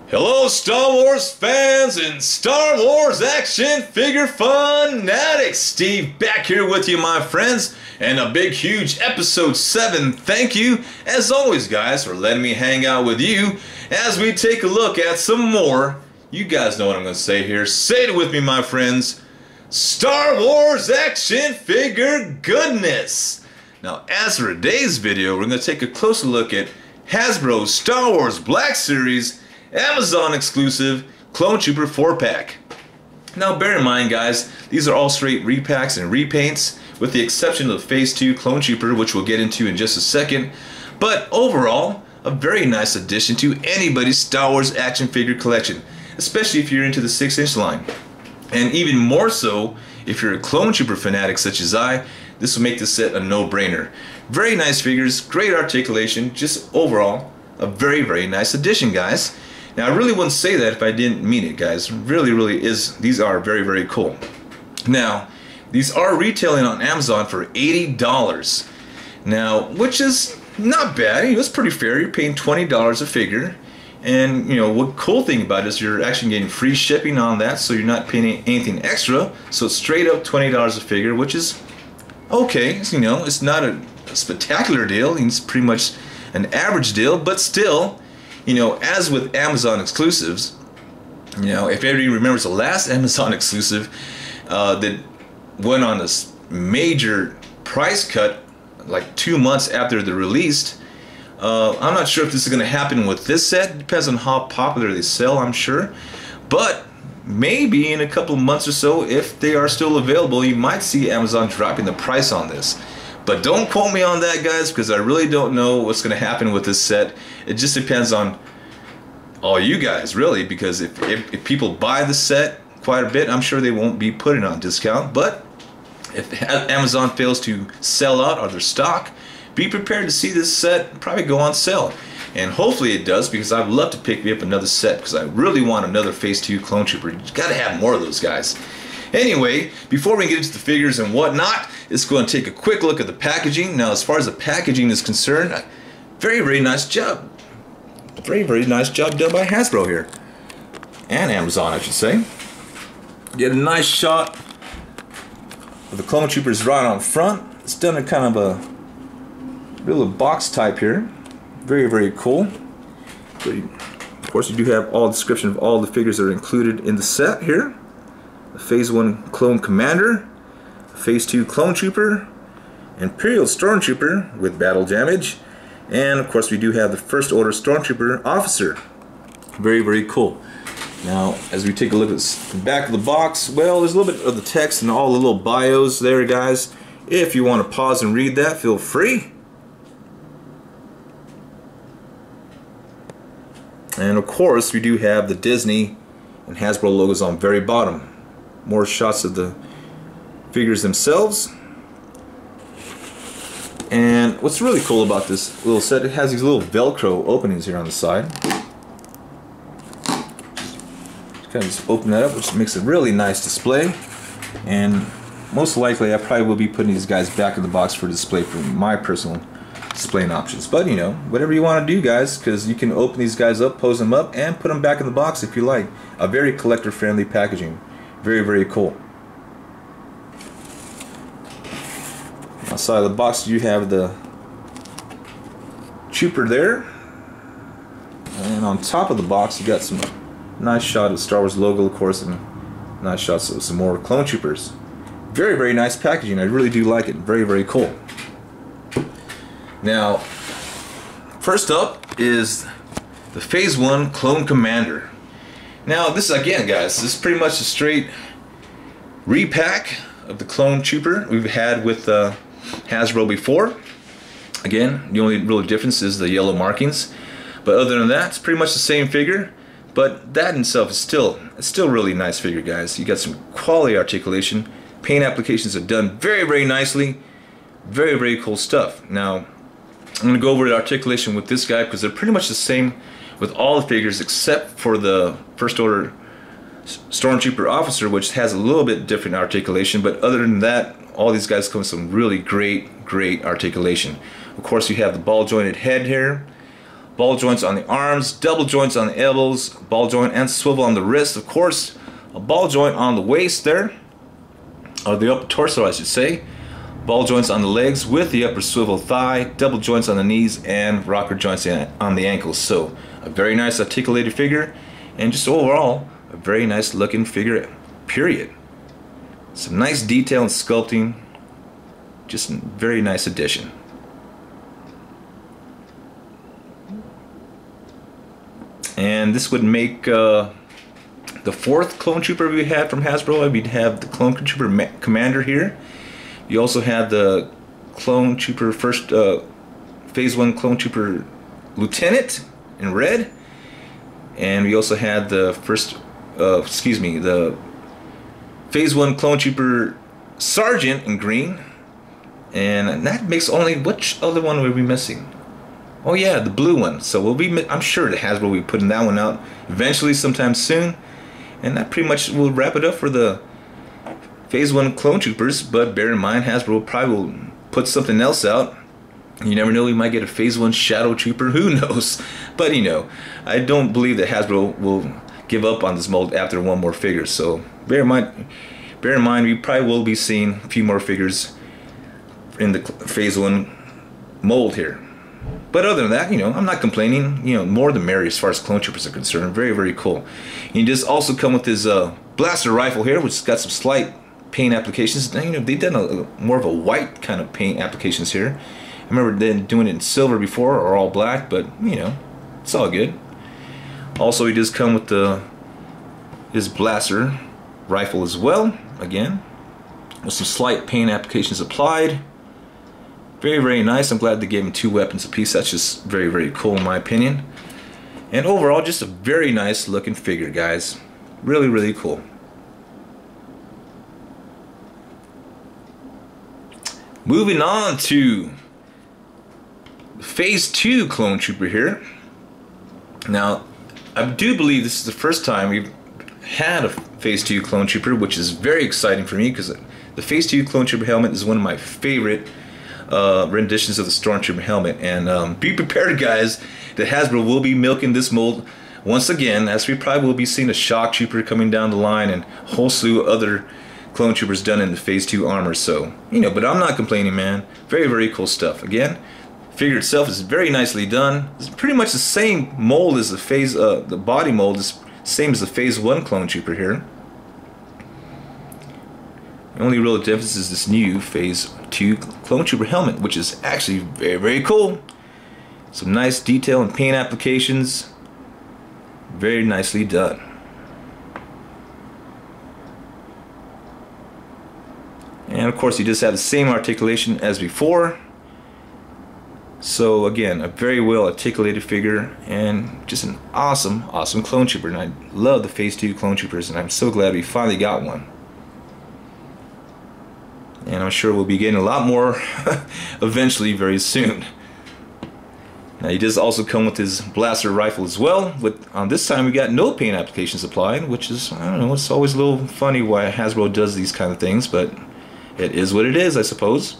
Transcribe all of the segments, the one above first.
Hello Star Wars fans and Star Wars action figure fanatics! Steve back here with you, my friends, and a big huge episode 7 thank you as always guys for letting me hang out with you as we take a look at some more, you guys know what I'm going to say here, say it with me my friends, Star Wars action figure goodness! Now as for today's video, we're going to take a closer look at Hasbro's Star Wars Black Series Amazon exclusive CloneTrooper 4-pack. Now bear in mind guys, these are all straight repacks and repaints with the exception of Phase 2 CloneTrooper, which we'll get into in just a second. But overall, a very nice addition to anybody's Star Wars action figure collection, especially if you're into the 6-inch line. And even more so, if you're a CloneTrooper fanatic such as I, this will make this set a no-brainer. Very nice figures, great articulation, just overall, a very nice addition guys. Now I really wouldn't say that if I didn't mean it guys, really is, these are very cool. Now, these are retailing on Amazon for $80. Now, which is not bad, it was pretty fair, you're paying $20 a figure. And you know, what cool thing about it is you're actually getting free shipping on that, so you're not paying anything extra. So it's straight up $20 a figure, which is okay, you know, it's not a spectacular deal, it's pretty much an average deal, but still, you know, as with Amazon exclusives, you know, if everybody remembers the last Amazon exclusive that went on this major price cut like 2 months after they're released, I'm not sure if this is going to happen with this set. It depends on how popular they sell, I'm sure, but maybe in a couple of months or so, if they are still available, you might see Amazon dropping the price on this. But don't quote me on that guys, because I really don't know what's going to happen with this set. It just depends on all you guys really, because if people buy the set quite a bit, I'm sure they won't be putting it on discount. But if Amazon fails to sell out of their stock, be prepared to see this set probably go on sale. And hopefully it does, because I'd love to pick me up another set, because I really want another Phase 2 CloneTrooper. You gotta have more of those guys. Anyway, before we get into the figures and whatnot, let's go and take a quick look at the packaging. Now as far as the packaging is concerned, very nice job. Very nice job done by Hasbro here. And Amazon, I should say. Get a nice shot of the CloneTroopers right on front. It's done in kind of a little box type here. Very cool. So of course you do have all the description of all the figures that are included in the set here. The Phase 1 Clone Commander, Phase 2 CloneTrooper, Imperial Stormtrooper with battle damage, and of course we do have the First Order Stormtrooper Officer. Very cool. Now as we take a look at the back of the box, well, there's a little bit of the text and all the little bios there guys. If you want to pause and read that, feel free. And of course we do have the Disney and Hasbro logos on the very bottom. More shots of the figures themselves. And what's really cool about this little set, it has these little Velcro openings here on the side. Just kind of just open that up, which makes a really nice display. And most likely I probably will be putting these guys back in the box for display for my personal displaying options. But you know, whatever you want to do guys, because you can open these guys up, pose them up, and put them back in the box if you like. A very collector friendly packaging. Very cool. Outside of the box you have the Trooper there, and on top of the box you got some nice shot of the Star Wars logo of course, and nice shots of some more Clone Troopers. Very nice packaging. I really do like it. Very cool. Now first up is the Phase 1 Clone Commander. Now this is, again guys, this is pretty much a straight repack of the Clone Trooper we've had with Hasbro before. Again, the only real difference is the yellow markings, but other than that it's pretty much the same figure. But that in itself is still really nice figure guys. You got some quality articulation, paint applications are done very nicely, very cool stuff. Now I'm going to go over the articulation with this guy because they're pretty much the same with all the figures except for the First Order Stormtrooper Officer, which has a little bit different articulation, but other than that all these guys come with some really great articulation. Of course you have the ball jointed head here, ball joints on the arms, double joints on the elbows, ball joint and swivel on the wrist, of course, a ball joint on the waist there, or the upper torso I should say, ball joints on the legs with the upper swivel thigh, double joints on the knees, and rocker joints on the ankles. So a very nice articulated figure, and just overall a very nice looking figure, period. Some nice detail and sculpting, just a very nice addition. And this would make the fourth Clone Trooper we had from Hasbro. We'd have the Clone Trooper Commander here. You also have the Clone Trooper first Phase 1 Clone Trooper Lieutenant in red. And we also had the first, the Phase 1 Clone Trooper Sergeant in green. And that makes only, which other one were we missing? Oh yeah, the blue one. So we'll be, I'm sure that Hasbro will be putting that one out eventually sometime soon. And that pretty much will wrap it up for the Phase 1 Clone Troopers. But bear in mind, Hasbro probably will put something else out. You never know, we might get a Phase 1 Shadow Trooper, who knows. But you know, I don't believe that Hasbro will give up on this mold after one more figure. So bear in mind, we probably will be seeing a few more figures in the Phase 1 mold here. But other than that, you know, I'm not complaining. You know, more the merrier as far as Clone Troopers are concerned. Very, very cool. He does also come with his blaster rifle here, which has got some slight paint applications. You know, they've done more of a white kind of paint applications here. I remember them doing it in silver before, or all black, but you know, it's all good. Also, he does come with his blaster rifle as well, again, with some slight paint applications applied. Very, very nice. I'm glad they gave him 2 weapons apiece. That's just very, very cool in my opinion. And overall, just a very nice looking figure, guys. Really, really cool. Moving on to Phase 2 Clone Trooper here. Now, I do believe this is the first time we've had a Phase 2 Clone Trooper, which is very exciting for me because the Phase 2 Clone Trooper helmet is one of my favorite renditions of the Stormtrooper helmet. And be prepared, guys, that Hasbro will be milking this mold once again, as we probably will be seeing a Shock Trooper coming down the line and a whole slew of other Clone Troopers done in the Phase 2 armor. So, you know, but I'm not complaining, man. Very, very cool stuff. Again, the figure itself is very nicely done. It's pretty much the same mold as the body mold is same as the Phase 1 Clone Trooper here. The only real difference is this new Phase 2 Clone Trooper helmet, which is actually very, very cool. Some nice detail and paint applications. Very nicely done. And of course, you just have the same articulation as before. So again, a very well articulated figure and just an awesome, awesome Clone Trooper. And I love the Phase 2 Clone Troopers, and I'm so glad we finally got one. And I'm sure we'll be getting a lot more eventually very soon. Now he does also come with his blaster rifle as well. On this time we got no paint applications applied, which is, I don't know, it's always a little funny why Hasbro does these kind of things, but it is what it is, I suppose.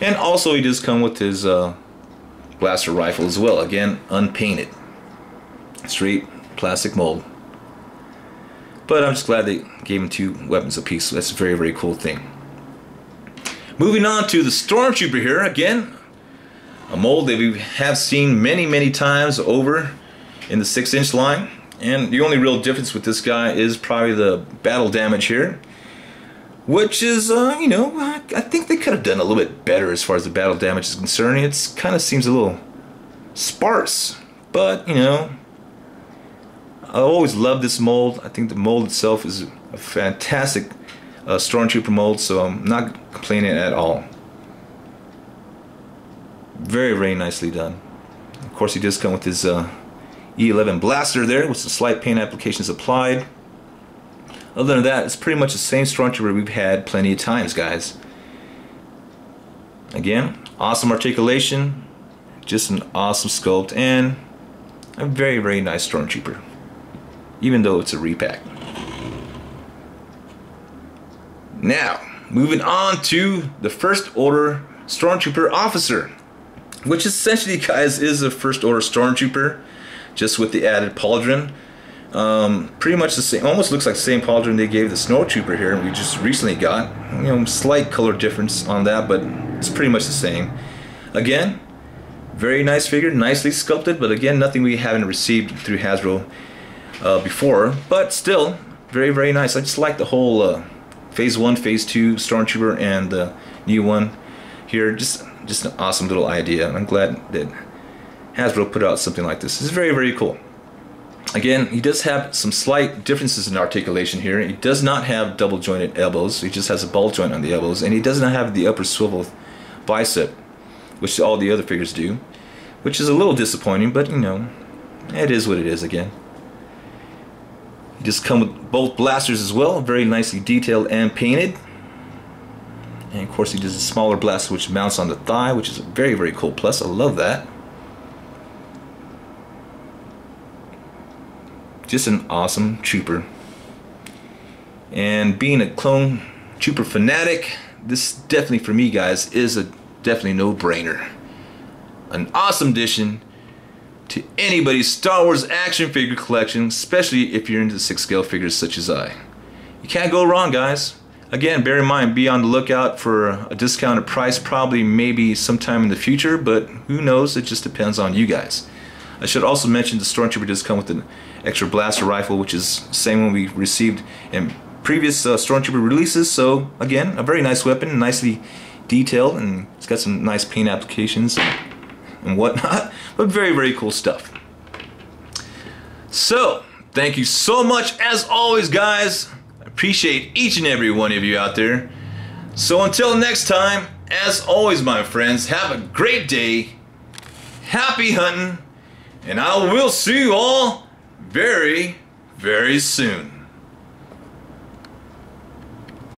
And also he does come with his blaster rifle as well, again unpainted, straight plastic mold. But I'm just glad they gave him 2 weapons apiece, so that's a very, very cool thing. Moving on to the Stormtrooper here, again, a mold that we have seen many, many times over in the 6-inch line. And the only real difference with this guy is probably the battle damage here, which is, you know, I think they could have done a little bit better as far as the battle damage is concerned. It kind of seems a little sparse, but, you know, I always love this mold. I think the mold itself is a fantastic Stormtrooper mold, so I'm not complaining at all. Very, very nicely done. Of course, he does come with his E11 blaster there with some slight paint applications applied. Other than that, it's pretty much the same Stormtrooper we've had plenty of times, guys. Again, awesome articulation, just an awesome sculpt, and a very, very nice Stormtrooper, even though it's a repack. Now, moving on to the First Order Stormtrooper Officer. which essentially, guys, is a First Order Stormtrooper, just with the added pauldron. Pretty much the same, almost looks like the same pauldron they gave the Snowtrooper here, we just recently got. You know, slight color difference on that, but it's pretty much the same. Again, very nice figure, nicely sculpted, but again, nothing we haven't received through Hasbro before, but still very, very nice. I just like the whole Phase 1, Phase 2 Stormtrooper and the new one here. Just an awesome little idea, and I'm glad that Hasbro put out something like this. It's very, very cool. Again, he does have some slight differences in articulation here. He does not have double jointed elbows. He just has a ball joint on the elbows, and he does not have the upper swivel bicep, which all the other figures do, which is a little disappointing, but you know, it is what it is. Again, he just come with both blasters as well, very nicely detailed and painted. And of course, he does a smaller blaster which mounts on the thigh, which is a very, very cool plus. I love that. Just an awesome trooper. And being a Clone Trooper fanatic, this definitely for me, guys, is a definitely no-brainer. An awesome addition to anybody's Star Wars action figure collection, especially if you're into 6-scale figures such as I. You can't go wrong, guys. Again, bear in mind, be on the lookout for a discounted price, probably maybe sometime in the future, but who knows, it just depends on you guys. I should also mention the Stormtrooper does come with an extra blaster rifle, which is the same one we received in previous Stormtrooper releases. So again, a very nice weapon, nicely detailed, and it's got some nice paint applications and whatnot, but very, very cool stuff. So thank you so much as always, guys. I appreciate each and every one of you out there. So until next time, as always, my friends, have a great day, happy hunting, and I will see you all very, very soon.